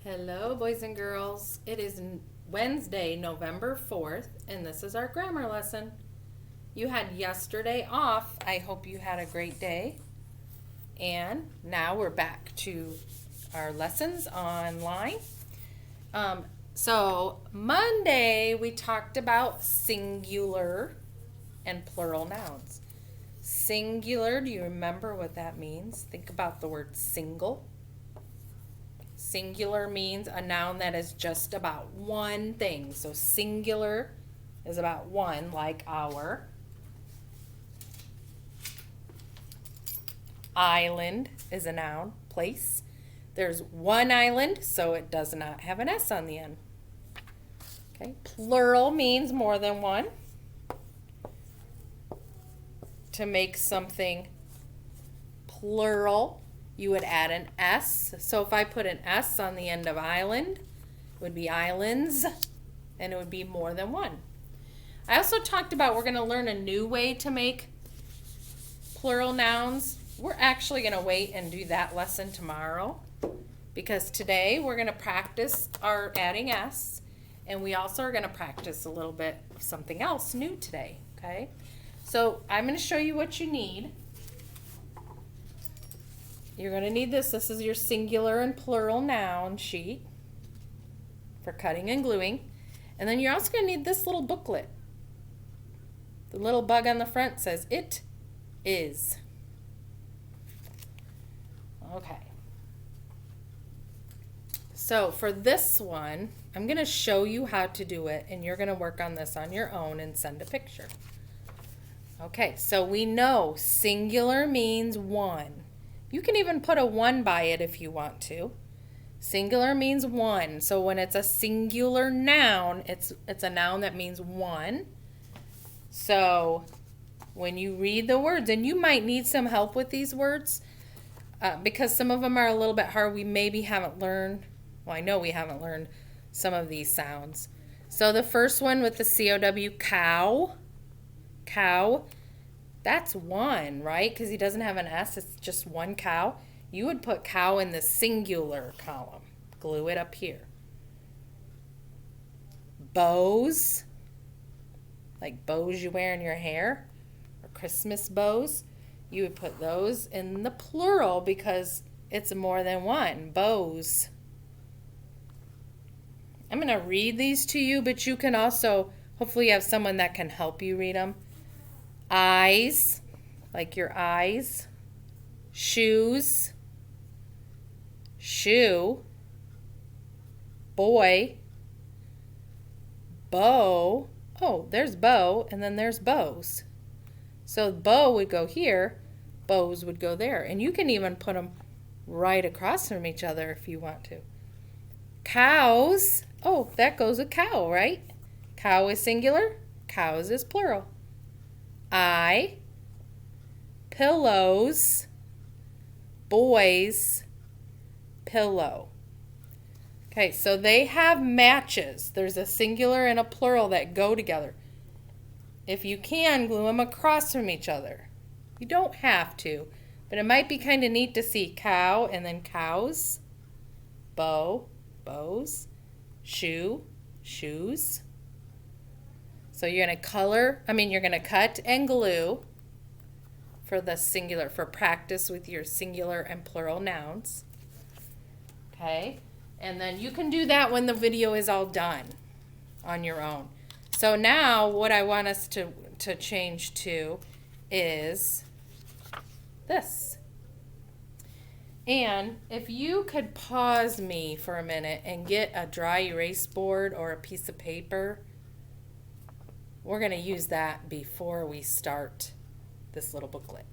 Hello, boys and girls. It is Wednesday, November 4th, and this is our grammar lesson. You had yesterday off. I hope you had a great day. And now we're back to our lessons online. So, Monday we talked about singular and plural nouns. Singular, do you remember what that means? Think about the word single. Singular means a noun that is just about one thing. So singular is about one, like our. Island is a noun, place. There's one island, so it does not have an S on the end. Okay, plural means more than one. To make something plural, you would add an S. So if I put an S on the end of island, it would be islands, and it would be more than one. I also talked about we're going to learn a new way to make plural nouns. We're actually going to wait and do that lesson tomorrow because today we're going to practice our adding S, and we also are going to practice a little bit of something else new today, okay? So I'm going to show you what you need. You're going to need this. This is your singular and plural noun sheet for cutting and gluing. And then you're also going to need this little booklet. The little bug on the front says, "It is." Okay. So for this one, I'm going to show you how to do it, and you're going to work on this on your own and send a picture. Okay, so we know singular means one. You can even put a 1 by it if you want to. Singular means one. So when it's a singular noun, it's a noun that means one. So when you read the words, and you might need some help with these words because some of them are a little bit hard. We maybe haven't learned, well, I know we haven't learned some of these sounds. So the first one with the C-O-W, cow, cow. That's one, right? Because he doesn't have an S, it's just one cow. You would put cow in the singular column. Glue it up here. Bows, like bows you wear in your hair, or Christmas bows. You would put those in the plural because it's more than one. Bows. I'm going to read these to you, but you can also hopefully have someone that can help you read them. Eyes, like your eyes. Shoes, shoe. Boy, bow. Oh, there's bow, and then there's bows. So bow would go here, bows would go there. And you can even put them right across from each other if you want to. Cows, oh, that goes with cow, right? Cow is singular, cows is plural. I, pillows, boys, pillow. Okay, so they have matches. There's a singular and a plural that go together. If you can, glue them across from each other. You don't have to, but it might be kind of neat to see cow and then cows, bow, bows, shoe, shoes. So you're going to cut and glue for the singular, for practice with your singular and plural nouns. Okay? And then you can do that when the video is all done on your own. So now what I want us to change to is this. And if you could pause me for a minute and get a dry erase board or a piece of paper, we're going to use that before we start this little booklet.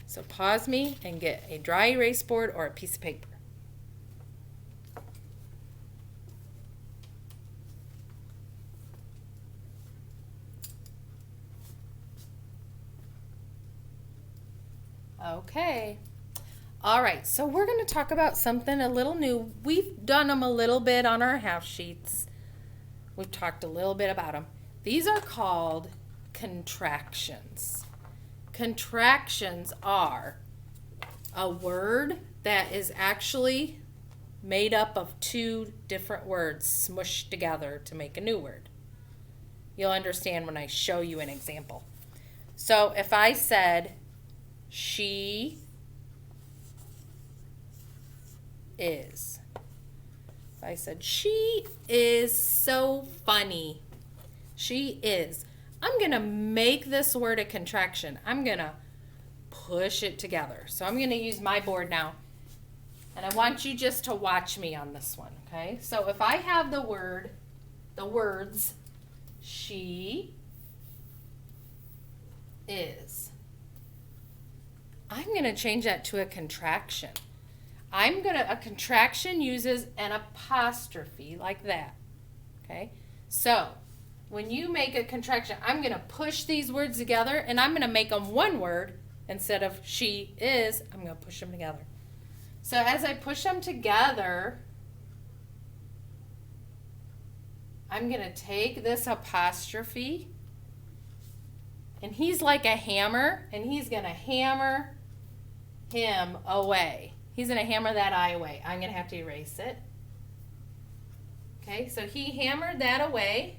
So pause me and get a dry erase board or a piece of paper. Okay. All right, so we're going to talk about something a little new. We've done them a little bit on our half sheets. We've talked a little bit about them. These are called contractions. Contractions are a word that is actually made up of two different words smushed together to make a new word. You'll understand when I show you an example. So if I said, she is. If I said, she is so funny. She is. I'm going to make this word a contraction. I'm going to push it together. So I'm going to use my board now. And I want you just to watch me on this one, okay? So if I have the words, she is, I'm going to change that to a contraction. A contraction uses an apostrophe like that, okay? So when you make a contraction, I'm going to push these words together and I'm going to make them one word instead of she is. I'm going to push them together. So as I push them together, I'm going to take this apostrophe, and he's like a hammer, and he's going to hammer him away. He's going to hammer that I away. I'm going to have to erase it. Okay, so he hammered that away.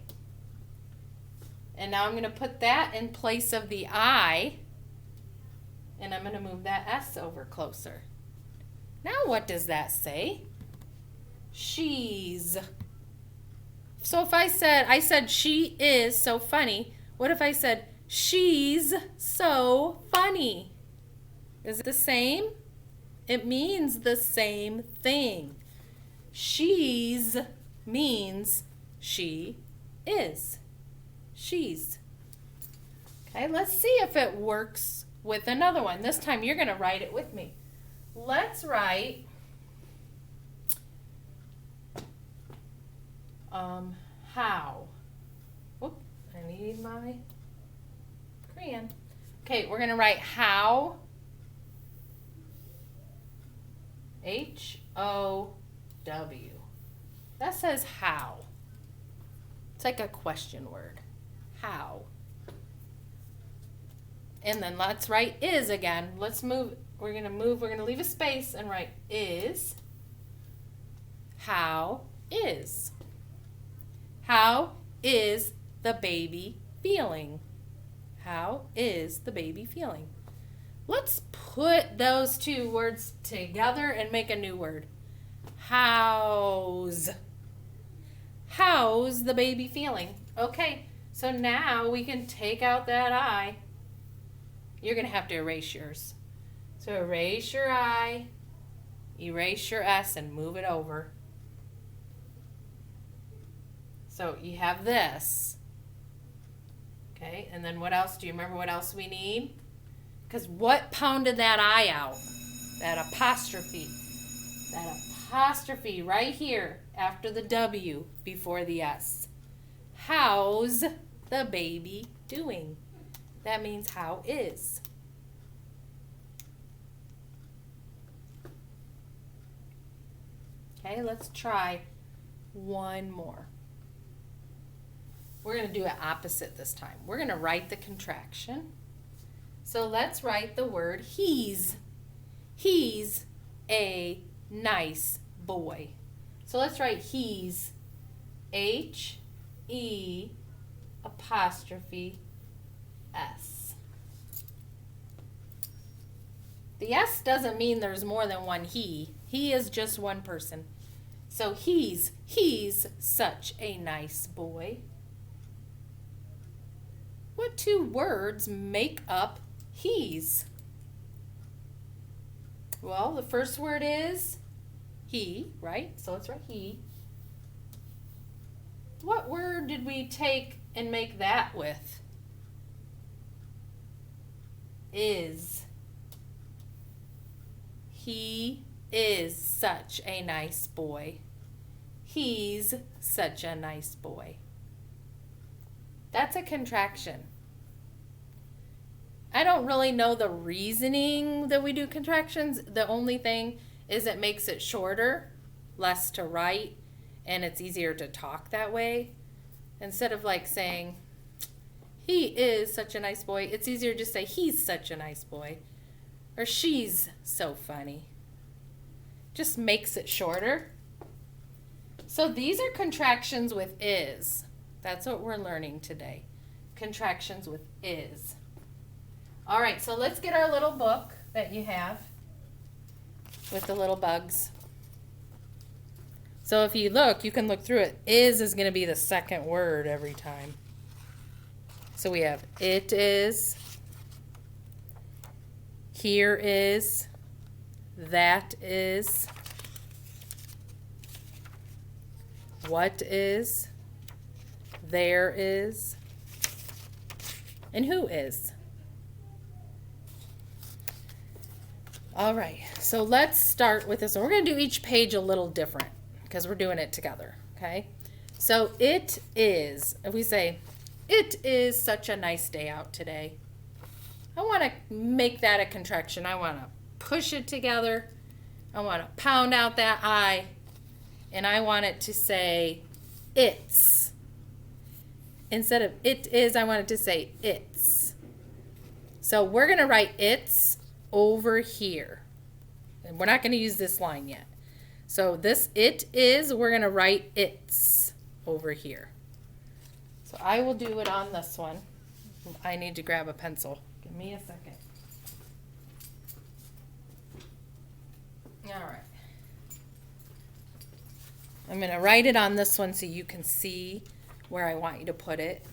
And now I'm going to put that in place of the I, and I'm going to move that S over closer. Now what does that say? She's. So if I said she is so funny, what if I said she's so funny? Is it the same? It means the same thing. She's means she is. She's. Okay, let's see if it works with another one. This time you're going to write it with me. Let's write how. Whoop, I need my crayon. Okay, we're going to write how. H-O-W. That says how. It's like a question word. How. And then let's write is again. Let's move. We're going to leave a space and write is. How is. How is the baby feeling? How is the baby feeling? Let's put those two words together and make a new word. How's. How's the baby feeling? Okay, so now we can take out that I. You're going to have to erase yours. So erase your I, erase your S, and move it over. So you have this. Okay, and then what else? Do you remember what else we need? Because what pounded that I out? That apostrophe. That apostrophe right here after the W before the S. How's the baby doing? That means how is. Okay, let's try one more. We're going to do it opposite this time. We're going to write the contraction. So let's write the word he's. He's a nice boy. So let's write he's. H-E apostrophe S. The S doesn't mean there's more than one he. He is just one person. So he's such a nice boy. What two words make up he's? Well, the first word is he, right? So let's write he. What word did we take and make that with? Is. He is such a nice boy. He's such a nice boy. That's a contraction. I don't really know the reasoning that we do contractions. The only thing is it makes it shorter, less to write, and it's easier to talk that way. Instead of like saying, he is such a nice boy, it's easier to say, he's such a nice boy. Or she's so funny. Just makes it shorter. So these are contractions with is. That's what we're learning today. Contractions with is. All right, so let's get our little book that you have with the little bugs. So if you look, you can look through it. Is going to be the second word every time. So we have it is, here is, that is, what is, there is, and who is. All right, so let's start with this one. We're going to do each page a little different because we're doing it together, okay? So it is, if we say, it is such a nice day out today. I want to make that a contraction. I want to push it together. I want to pound out that I, and I want it to say it's. Instead of it is, I want it to say it's. So we're going to write it's over here. And we're not going to use this line yet. So this it is, we're going to write it's over here. So I will do it on this one. I need to grab a pencil. Give me a second. All right. I'm going to write it on this one so you can see where I want you to put it.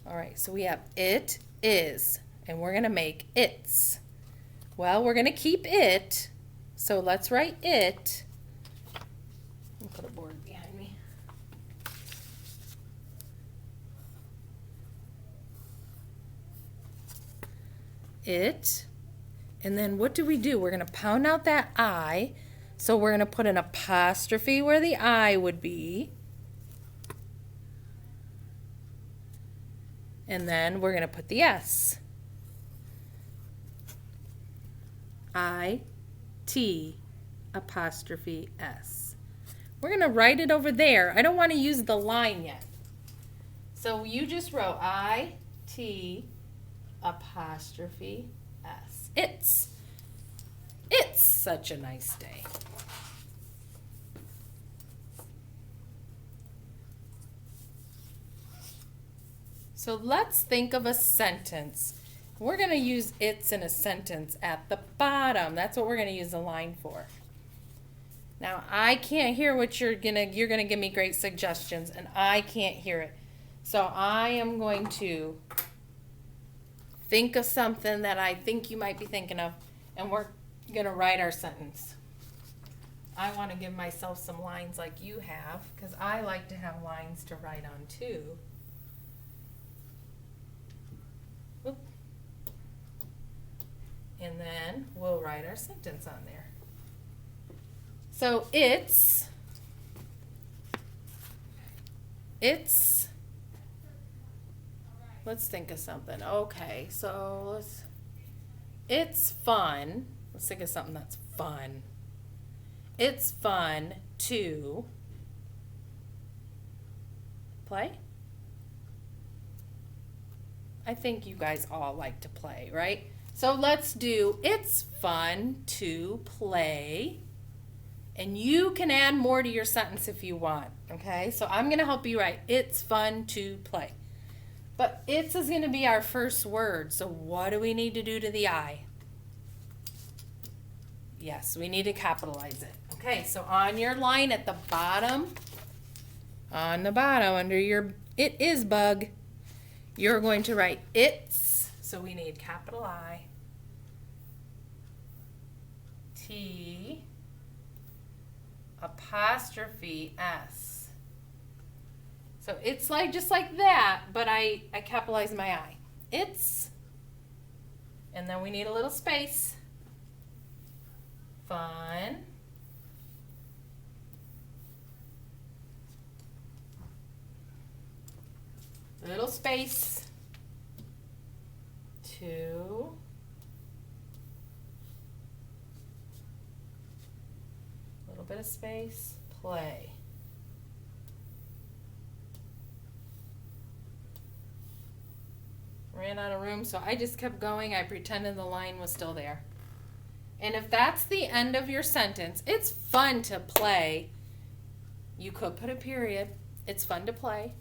All right, so we have it is, and we're going to make it's. Well, we're going to keep it, so let's write it. I'll put a board behind me. It, and then what do? We're going to pound out that I, so we're going to put an apostrophe where the I would be. And then we're going to put the S. I-T apostrophe S. We're going to write it over there. I don't want to use the line yet. So you just wrote I-T apostrophe S. It's such a nice day. So let's think of a sentence. We're going to use it's in a sentence at the bottom. That's what we're going to use the line for. Now, I can't hear what you're going to give me great suggestions, and I can't hear it. So I am going to think of something that I think you might be thinking of, and we're going to write our sentence. I want to give myself some lines like you have, because I like to have lines to write on too. Oop. And then we'll write our sentence on there. So it's, let's think of something. Okay, so it's fun. Let's think of something that's fun. It's fun to play. I think you guys all like to play, right? So let's do it's fun to play. And you can add more to your sentence if you want, okay? So I'm going to help you write it's fun to play. But it's is going to be our first word. So what do we need to do to the I? Yes, we need to capitalize it. Okay, so on your line at the bottom, on the bottom under your it is bug, you're going to write it's. So we need capital I, T, apostrophe S. So it's like just like that, but I capitalize my I. It's, and then we need a little space. Fun. Little space. To. Little bit of space. Play. Ran out of room, so I just kept going. I pretended the line was still there. And if that's the end of your sentence, it's fun to play. You could put a period. It's fun to play.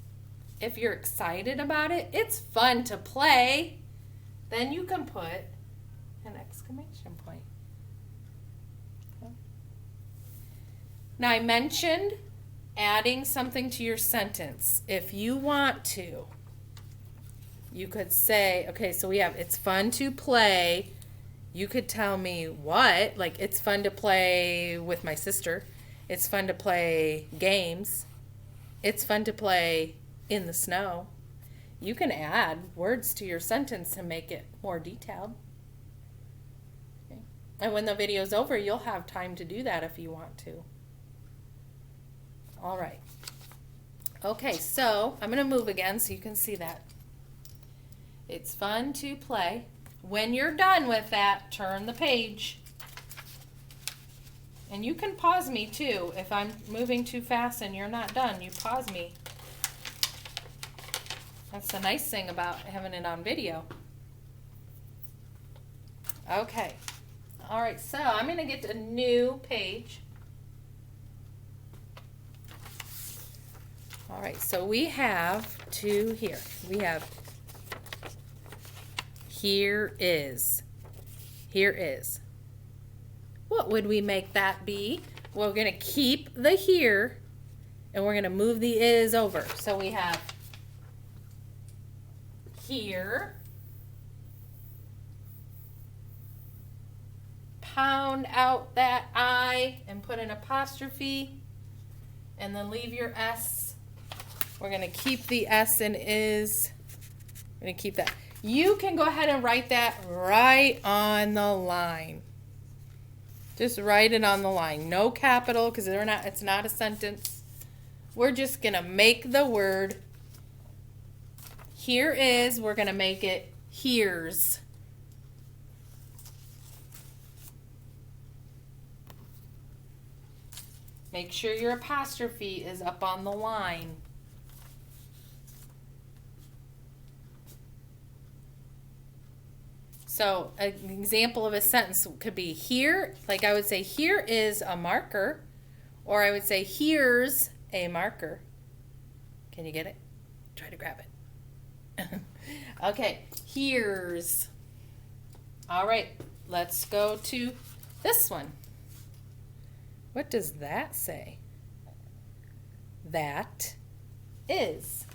If you're excited about it, it's fun to play. Then you can put an exclamation point. Okay. Now I mentioned adding something to your sentence. If you want to, you could say, okay, so we have, it's fun to play. You could tell me what, like it's fun to play with my sister. It's fun to play games. It's fun to play in the snow. You can add words to your sentence to make it more detailed. Okay. And when the video's over, you'll have time to do that if you want to. All right. Okay, so I'm going to move again so you can see that. It's fun to play. When you're done with that, turn the page. And you can pause me too. If I'm moving too fast and you're not done, you pause me. That's the nice thing about having it on video. Okay. All right, so I'm going to get a new page. All right, so we have two here. We have here is. Here is. What would we make that be? Well, we're going to keep the here and we're going to move the is over. So we have here, pound out that I and put an apostrophe and then leave your S. We're going to keep the S and is. We're going to keep that. You can go ahead and write that right on the line. Just write it on the line. No capital because it's not a sentence. We're just going to make the word here is. We're going to make it here's. Make sure your apostrophe is up on the line. So an example of a sentence could be here, like I would say, here is a marker, or I would say, here's a marker. Can you get it? Try to grab it. Okay, here's. All right, let's go to this one. What does that say? That is.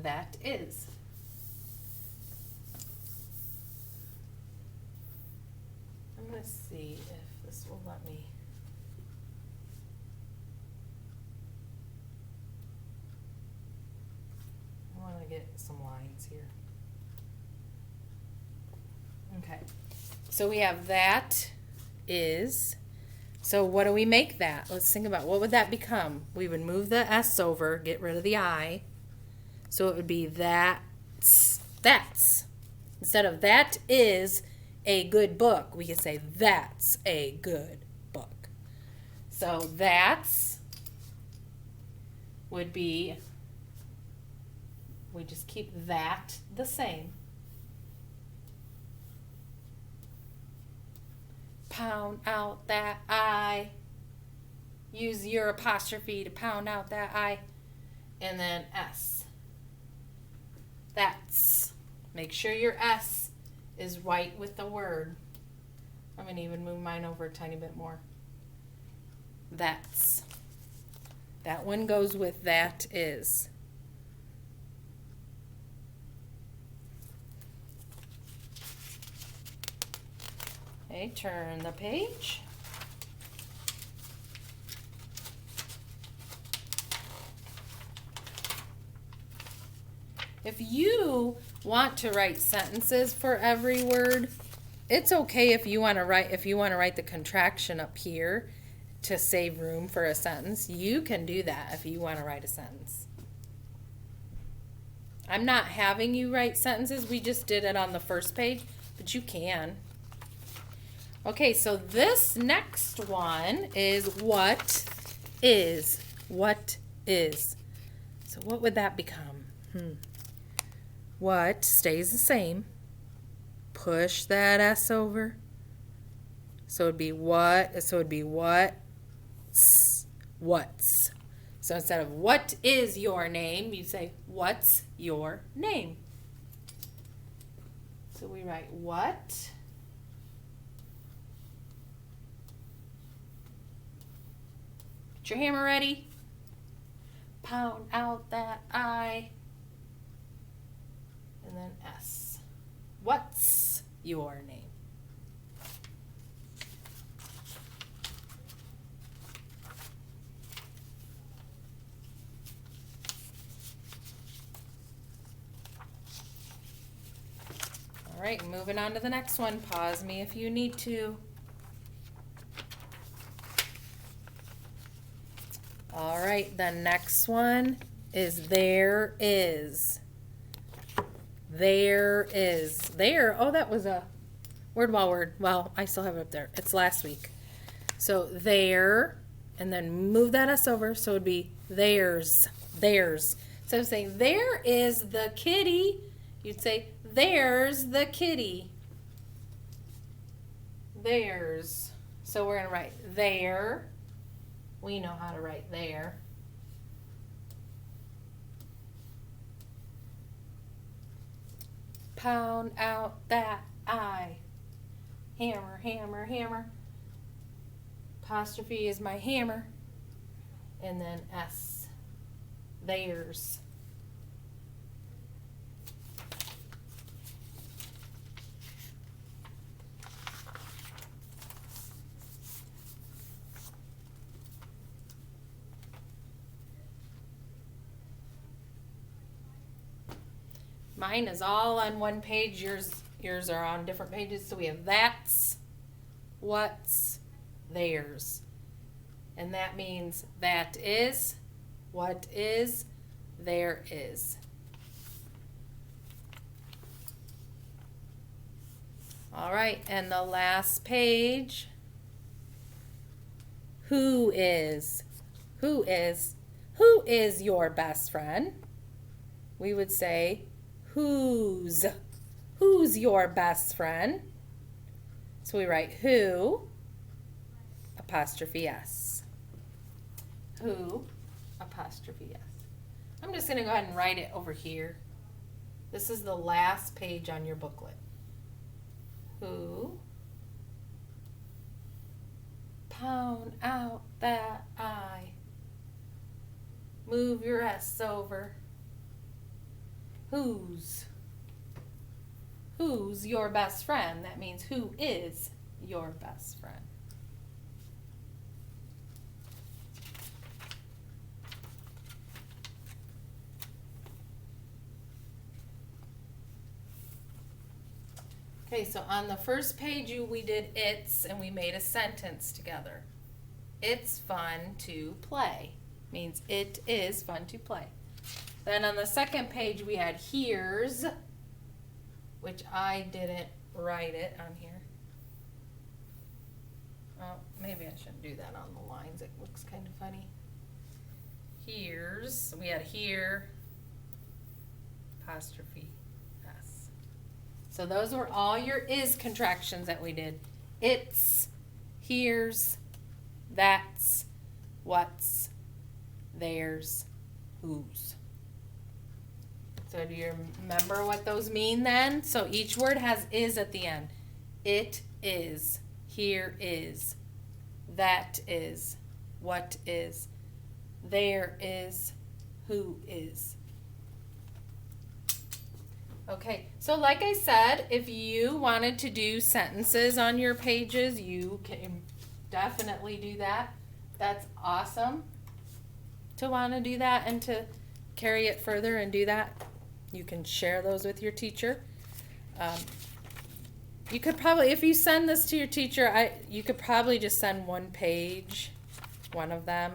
That is. I'm going to see if this will let me. I want to get some lines here. Okay. So we have that is. So what do we make that? Let's think about what would that become? We would move the S over, get rid of the I. So it would be that's. Instead of that is a good book, we could say that's a good book. So that's would be, we just keep that the same. Pound out that I. Use your apostrophe to pound out that I. And then S. That's. Make sure your S is right with the word. I'm going to even move mine over a tiny bit more. That's. That one goes with that is. Okay, turn the page. If you want to write sentences for every word, it's okay if you want to write the contraction up here to save room for a sentence. You can do that if you want to write a sentence. I'm not having you write sentences. We just did it on the first page, but you can. Okay, so this next one is what is. What is. So what would that become? What stays the same. Push that S over. So it'd be what. So it'd be what's. What's. So instead of what is your name, you say what's your name. So we write what. Get your hammer ready. Pound out that I. And then S. What's your name? All right, moving on to the next one. Pause me if you need to. All right, the next one is there is. There is. There. Oh, that was a word while word. Well, I still have it up there. It's last week. So there, and then move that S over, so it would be there's. There's. So I'm saying there is the kitty. You'd say there's the kitty. There's. So we're going to write there. We know how to write there. Pound out that I. Hammer, hammer, hammer. Apostrophe is my hammer. And then S. There's. Mine is all on one page. Yours are on different pages. So we have that's, what's, theirs. And that means that is, what is, there is. All right, and the last page. Who is? Who is? Who is your best friend? We would say whose. Who's your best friend? So we write who, apostrophe S. Who, apostrophe S. I'm just going to go ahead and write it over here. This is the last page on your booklet. Who, pound out that I. Move your S over. Who's? Who's your best friend? That means who is your best friend? Okay, so on the first page we did it's and we made a sentence together. It's fun to play. Means it is fun to play. Then on the second page we had here's, which I didn't write it on here. Oh, maybe I shouldn't do that on the lines. It looks kind of funny. Here's, we had here, apostrophe S. So those were all your is contractions that we did. It's, here's, that's, what's, there's, whose. So do you remember what those mean then? So each word has is at the end. It is, here is, that is, what is, there is, who is. Okay, so like I said, if you wanted to do sentences on your pages, you can definitely do that. That's awesome to want to do that and to carry it further and do that. You can share those with your teacher. You could probably, if you send this to your teacher, you could probably just send one page, one of them,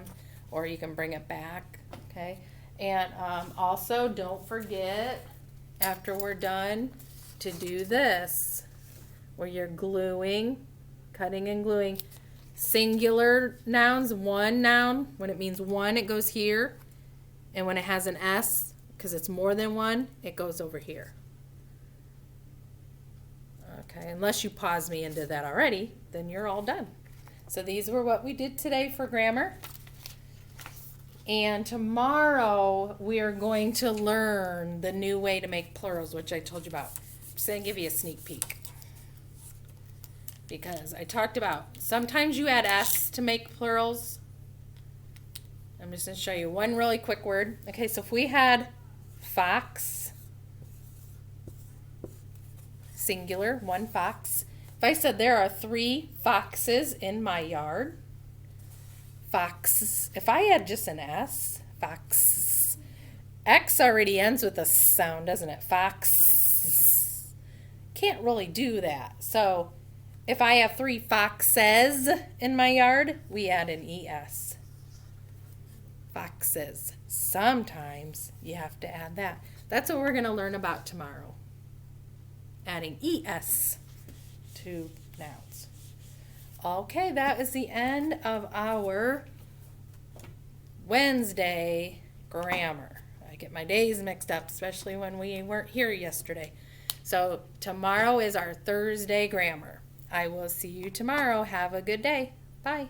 or you can bring it back, okay? And also, don't forget, after we're done, to do this, where you're gluing, cutting and gluing. Singular nouns, one noun, when it means one, it goes here. And when it has an S, because it's more than one, it goes over here. Okay, unless you pause me and did that already, then you're all done. So these were what we did today for grammar. And tomorrow we are going to learn the new way to make plurals, which I told you about. I'm just going to give you a sneak peek. Because I talked about sometimes you add S to make plurals. I'm just going to show you one really quick word. Okay, so if we had fox, singular, one fox. If I said there are 3 foxes in my yard, foxes. If I had just an S, fox. X already ends with a sound, doesn't it? Fox. Can't really do that. So if I have 3 foxes in my yard, we add an ES. Foxes. Sometimes you have to add that. That's what we're going to learn about tomorrow. Adding ES to nouns. Okay, that is the end of our Wednesday grammar. I get my days mixed up, especially when we weren't here yesterday. So tomorrow is our Thursday grammar. I will see you tomorrow. Have a good day. Bye.